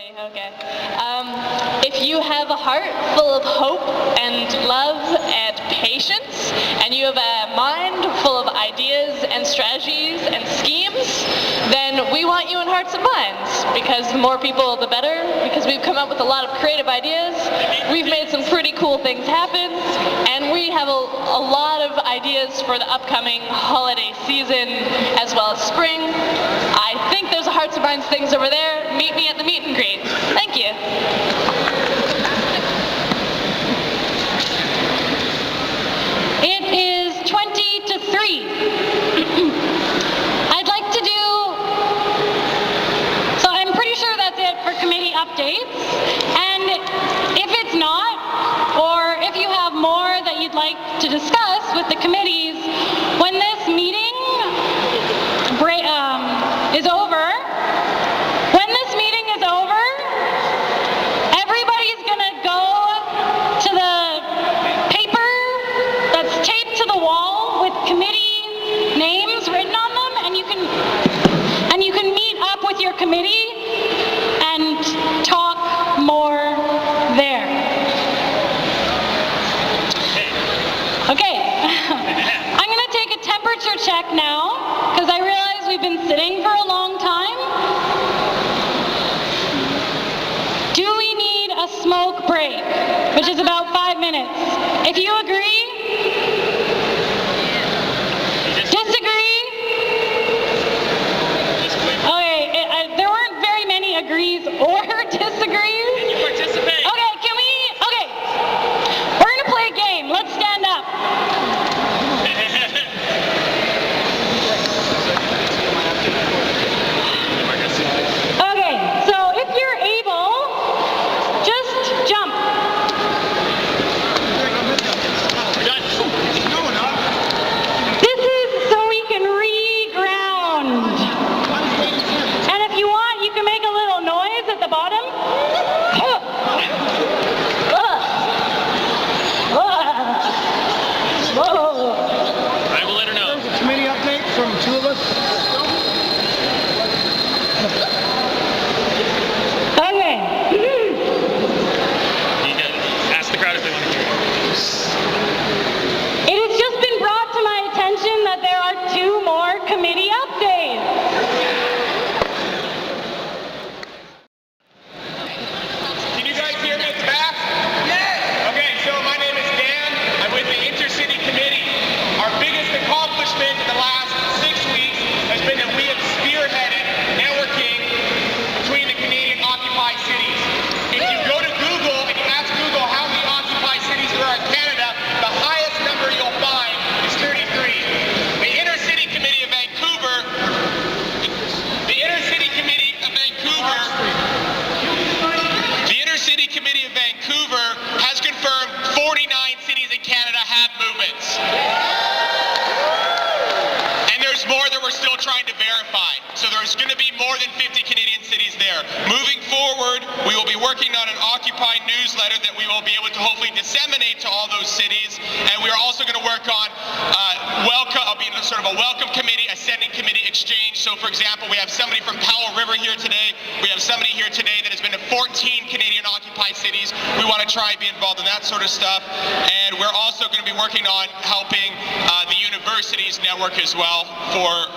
Totally, okay. If you have a heart full of hope and love and patience, and you have a mind full of ideas and strategies and schemes, then we want you in Hearts and Minds, because the more people, the better, because we've come up with a lot of creative ideas, we've made some pretty cool things happen, and we have a lot of ideas for the upcoming holiday season, as well as spring. I think there's a Hearts and Minds things over there. Meet me at the meet and greet. Thank you. It is 20 to 3. I'd like to do, so I'm pretty sure that's it for committee updates. And if it's not, or if you have more that you'd like to discuss with the committees, when this meeting is over, everybody's gonna go to the paper that's taped to the wall with committee names written on them, and you can meet up with your committee and talk more there. Okay, I'm gonna take a temperature check now, because I realize we've been sitting for a long time. Do we need a smoke break, which is about 5 minutes? If you agree, disagree? Okay, there weren't very many agrees or disagrees. Can you participate? Okay, okay, we're gonna play a game. Let's stand up. Okay, so if you're able, just jump. This is so we can re-ground. And if you want, you can make a little noise at the bottom. I will let her know. Committee update from two of us. Okay. You can ask the crowd if they want to hear it. It has just been brought to my attention that there are 2 more committee updates. Can you guys hear me at the back? Yes! Okay, so my name is Dan. I'm with the Intercity Committee. Our biggest accomplishment in the last 6 weeks has been that we have spearheaded networking between the Canadian occupied cities. If you go to Google and you ask Google how many occupied cities there are in Canada, the highest number you'll find is 33. The Intercity Committee of Vancouver, the Intercity Committee of Vancouver, the Intercity Committee of Vancouver has confirmed 49 cities in Canada have movements. And there's more that we're still trying to verify. So there's going to be more than 50 Canadian cities there. Moving forward, we will be working on an Occupy newsletter that we will be able to hopefully disseminate to all those cities. And we are also going to work on sort of a welcome committee, a sending committee exchange. So for example, we have somebody from Powell River here today. We have somebody here today that has been to 14 Canadian occupied cities. We want to try and be involved in that sort of stuff. And we're also going to be working on helping the universities network as well for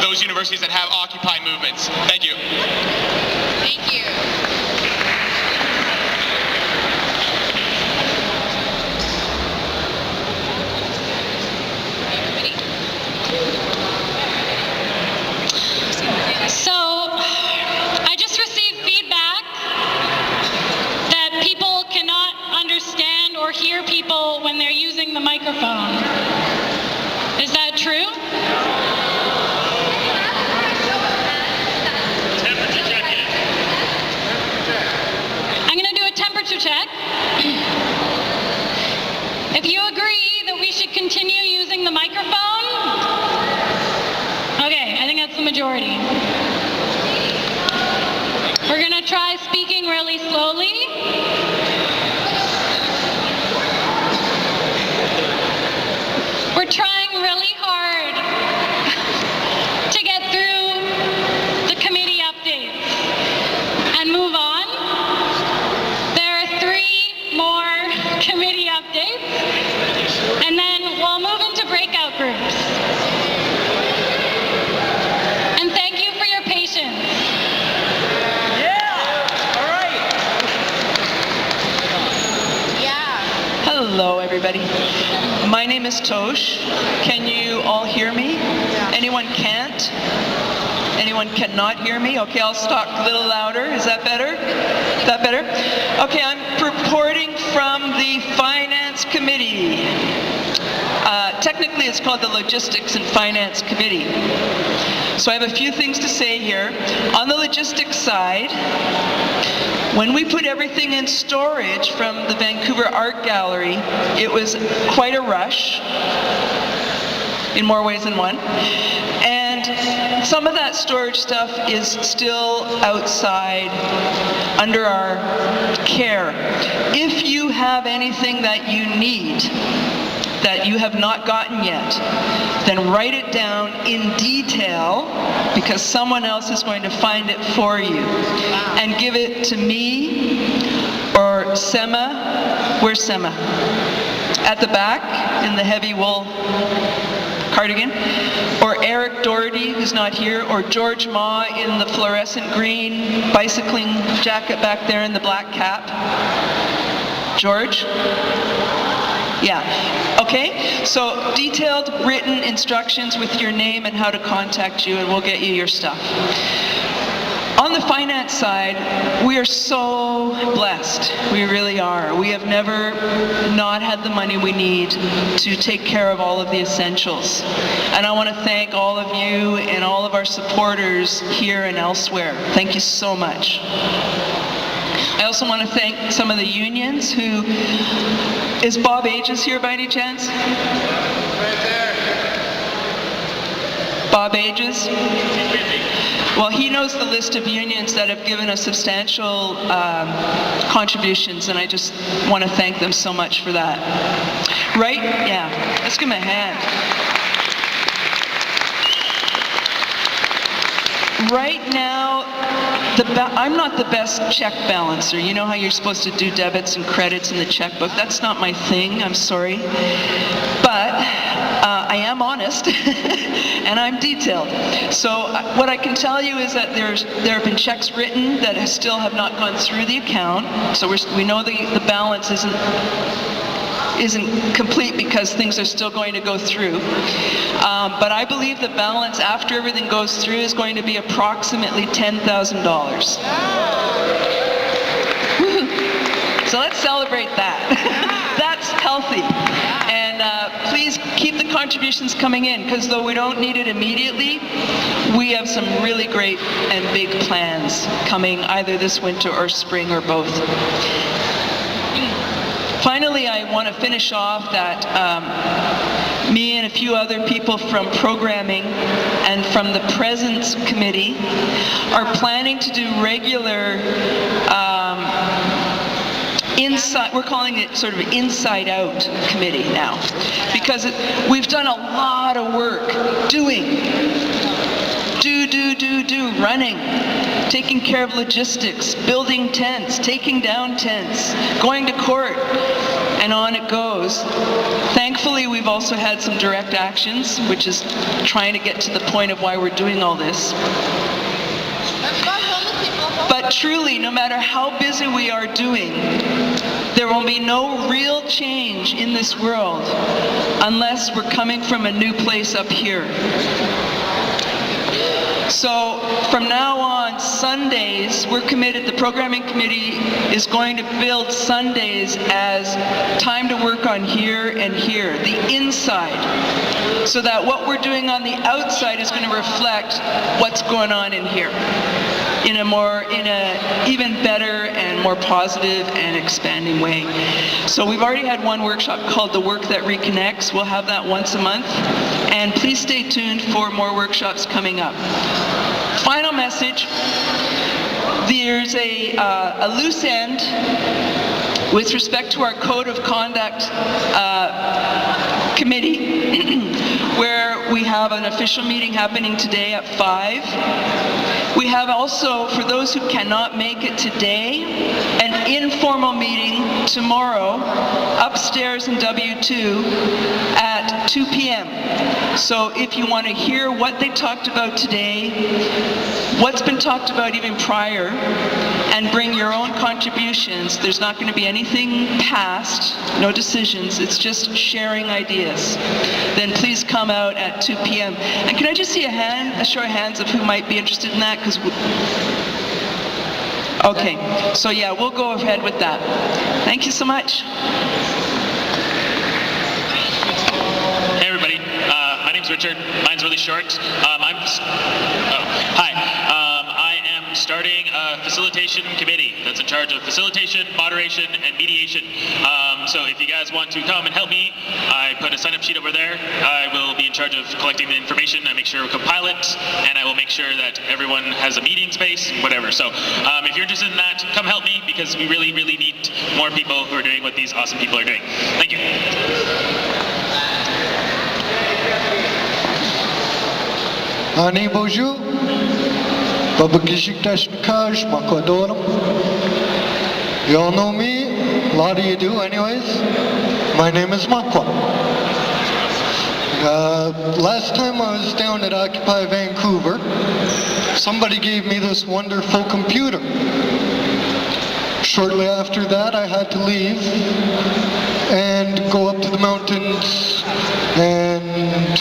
those universities that have Occupy movements. Thank you. Thank you. So, I just received feedback that people cannot understand or hear people when they're using the microphone. Is that true? Temperature check in. I'm going to do a temperature check. If you agree that we should continue using the microphone, okay, I think that's the majority. We're going to try speaking really slowly. We're trying really hard to get through the committee updates. And and move on. There are 3 more committee updates, and then we'll move into breakout groups. And thank you for your patience. Hello, everybody. My name is Tosh. Can you all hear me? Anyone can't? Anyone cannot hear me? Okay, I'll talk a little louder. Is that better? Is that better? Okay, I'm reporting from the Finance Committee. Technically, it's called the Logistics and Finance Committee. So I have a few things to say here. On the logistics side, when we put everything in storage from the Vancouver Art Gallery, it was quite a rush, in more ways than one. And some of that storage stuff is still outside under our care. If you have anything that you need that you have not gotten yet, then write it down in detail, because someone else is going to find it for you. And give it to me or Sema. Where's Sema? At the back in the heavy wool cardigan. Or Eric Doherty, who's not here. Or George Ma in the fluorescent green bicycling jacket back there in the black cap. George? Yeah. Okay, so detailed written instructions with your name and how to contact you, and we'll get you your stuff. On the finance side, we are so blessed. We really are. We have never not had the money we need to take care of all of the essentials. And I want to thank all of you and all of our supporters here and elsewhere. Thank you so much. I also want to thank some of the unions who... Is Bob Ages here by any chance? Right there. Bob Ages? Well, he knows the list of unions that have given us substantial contributions, and I just want to thank them so much for that. Right? Yeah. Let's give him a hand. Right now, I'm not the best check balancer. You know how you're supposed to do debits and credits in the checkbook? That's not my thing, I'm sorry. But I am honest, and I'm detailed. So what I can tell you is that there have been checks written that still have not gone through the account. So we know the balance isn't complete because things are still going to go through. But I believe the balance after everything goes through is going to be approximately $10,000. So let's celebrate that. That's healthy. And please keep the contributions coming in, because though we don't need it immediately, we have some really great and big plans coming either this winter or spring or both. Finally, I want to finish off that me and a few other people from programming and from the Presence Committee are planning to do regular we're calling it sort of Inside Out Committee now, because we've done a lot of work running, taking care of logistics, building tents, taking down tents, going to court, and on it goes. Thankfully, we've also had some direct actions, which is trying to get to the point of why we're doing all this. But truly, no matter how busy we are doing, there will be no real change in this world unless we're coming from a new place up here. So from now on, Sundays, we're committed, the programming committee is going to build Sundays as time to work on here and here, the inside, so that what we're doing on the outside is going to reflect what's going on in here in a even better and more positive and expanding way. So we've already had one workshop called The Work That Reconnects. We'll have that once a month. And please stay tuned for more workshops coming up. Final message. There's a loose end with respect to our Code of Conduct committee where we have an official meeting happening today at 5. We have also, for those who cannot make it today, an informal meeting tomorrow upstairs in W2 at 2 p.m. So if you want to hear what they talked about today, what's been talked about even prior, and bring your own contributions, there's not going to be anything passed, no decisions, it's just sharing ideas. Then please come out at 2 p.m. And can I just see a show of hands of who might be interested in that? Okay, so yeah, we'll go ahead with that. Thank you so much. Hey everybody, my name's Richard. Mine's really short. Hi. I am starting a facilitation committee that's in charge of facilitation, moderation, and mediation. So if you guys want to come and help me, I put a sign-up sheet over there. I will be in charge of collecting the information. I make sure we compile it, and I will make sure that everyone has a meeting space, whatever. So if you're interested in that, come help me, because we really, really need more people who are doing what these awesome people are doing. Thank you. Ani bonjour. You all know me. A lot of you do anyways. My name is Makwa. Last time I was down at Occupy Vancouver, somebody gave me this wonderful computer. Shortly after that, I had to leave and go up to the mountains and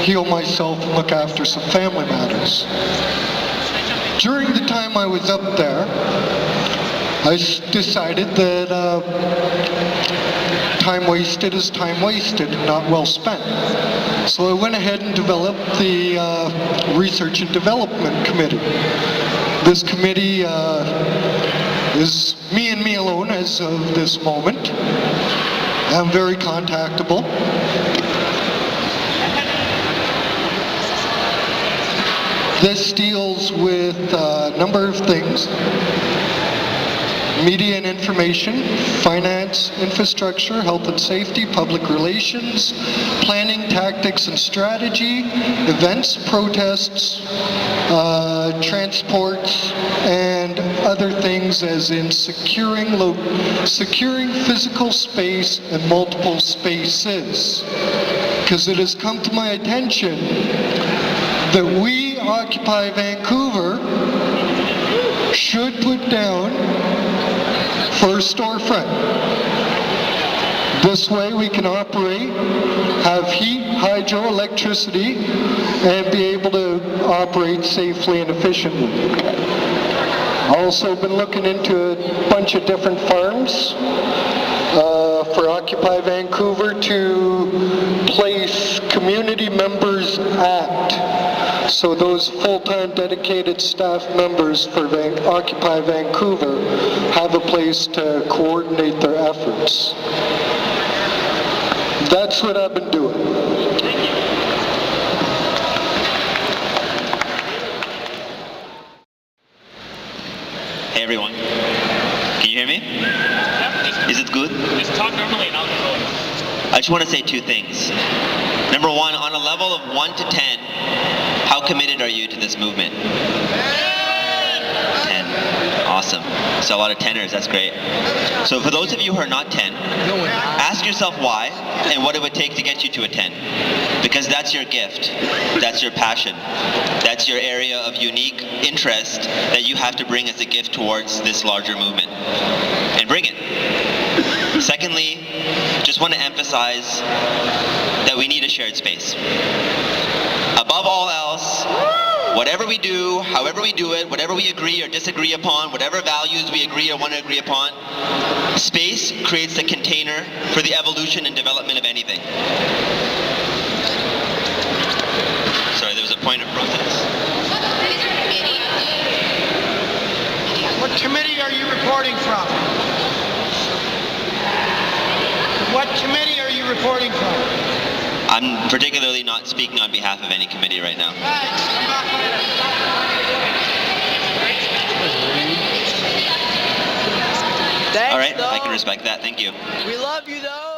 heal myself and look after some family matters. During the time I was up there, I decided that time wasted is time wasted, not well spent. So I went ahead and developed the Research and Development Committee. This committee is me and me alone as of this moment. I'm very contactable. This deals with a number of things: media and information, finance, infrastructure, health and safety, public relations, planning, tactics and strategy, events, protests, transports, and other things, as in securing physical space and multiple spaces. Because it has come to my attention that we, Occupy Vancouver, should put down for a storefront. This way we can operate, have heat, hydro, electricity, and be able to operate safely and efficiently. Also been looking into a bunch of different farms for Occupy Vancouver to place community members at. So those full-time dedicated staff members for Occupy Vancouver have a place to coordinate their efforts. That's what I've been doing. Hey everyone, can you hear me? Is it good? Just talk normally and I'll control it. I just want to say two things. Number one, on a level of 1 to 10, how committed are you to this movement? 10. Awesome. So a lot of tenors, that's great. So for those of you who are not 10, ask yourself why and what it would take to get you to a 10. Because that's your gift, that's your passion, that's your area of unique interest that you have to bring as a gift towards this larger movement. And bring it. Secondly, just want to emphasize that we need a shared space. Above all else, whatever we do, however we do it, whatever we agree or disagree upon, whatever values we agree or want to agree upon, space creates the container for the evolution and development of anything. Sorry, there was a point of protest. What committee are you reporting from? What committee are you reporting from? I'm particularly not speaking on behalf of any committee right now. Thanks, All right, though. I can respect that. Thank you. We love you, though.